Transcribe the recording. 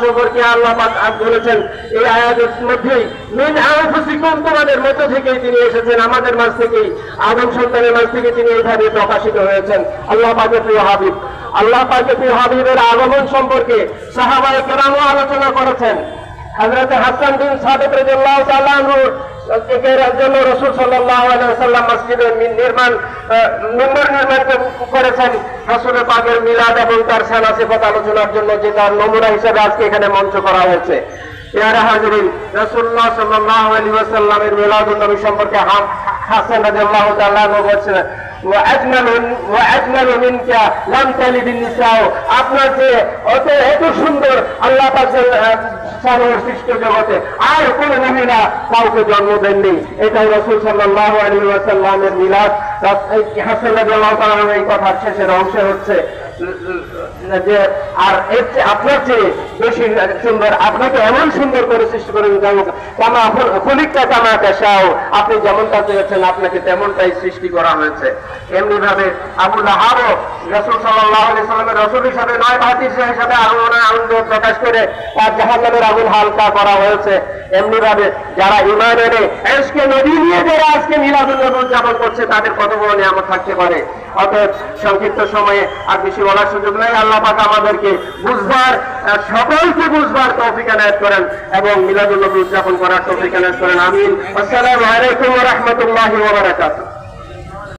সম্পর্কে আল্লাহ পাক বলেছেন এই আয়াতের মধ্যেই মিন আনফুসিকুম, তোমাদের মধ্য থেকেই তিনি এসেছেন, আমাদের মাঝ থেকেই, আদম সন্তানের মাঝ থেকে তিনি এইভাবে প্রকাশিত হয়েছেন। আল্লাহ পাকের প্রিয় হাবিব, আল্লাহ পাকের প্রিয় হাবিবের আগমন সম্পর্কে সাহাবায়ে কেরামও আলোচনা করেছেন। হযরত হাসান বিন সাবিত রাদিয়াল্লাহু তাআলা আনহু জন্য রাসূল সাল্লাল্লাহু আলাইহি ওয়াসাল্লাম মসজিদে মিম্বর নির্মাণ করেছেন রাসূলের পাকের মিলাদ এবং তার শান সিফাত আলোচনার জন্য, যে তার নমুনা হিসেবে আজকে এখানে মঞ্চ করা হয়েছে। ইয়ারা হাজিরিন, রাসূলুল্লাহ সাল্লাল্লাহু আলাইহি ওয়াসাল্লামের মিলাদুন নবী সম্পর্কে হাসান রাদিয়াল্লাহু তাআলা আনহু বলেছেন, আপনার যে এত সুন্দর আল্লাহ পাক সৃষ্ট জগতে আর কোন মহিলা কাউকে জন্ম দেননি। এটাই রাসূল সাল্লাল্লাহু আলাইহি ওয়াসাল্লামের মিলাদ। হাসান রাদিয়াল্লাহু তাআলা এই কথার শেষের অংশে হচ্ছে যে আর এর চেয়ে আপনার চেয়ে বেশি সুন্দর, আপনাকে এমন সুন্দর করে সৃষ্টি করে আপনি যেমনটা চেয়েছেন আপনাকে তেমনটাই সৃষ্টি করা হয়েছে। এমনি ভাবে আবু লাহাবও রাসূল সাল্লাল্লাহু আলাইহি ওয়াসাল্লামের রাসূল হিসাবে নয় ভাতির হিসাবে আনন্দ প্রকাশ করে তার জাহান্নামের আগুন হালকা করা হয়েছে। এমনি ভাবে যারা ঈমান এনে ইশকে নবী নিয়ে যারা আজকে মিলাদুন নবী উদযাপন করছে তাদের কত বড় নিয়ামত থাকতে পারে। অতএব সংক্ষিপ্ত সময়ে আর বেশি বলার সুযোগ নেই। আল্লাহ পাক আমাদেরকে বুঝবার, সকলকে বুঝবার তৌফিক এনায়েত করেন এবং মিলাদুন নবী উদযাপন করার তৌফিক এনায়েত করেন। আমিন। আসসালামু আলাইকুম ওয়া রাহমাতুল্লাহি ওয়া বারাকাতুহু।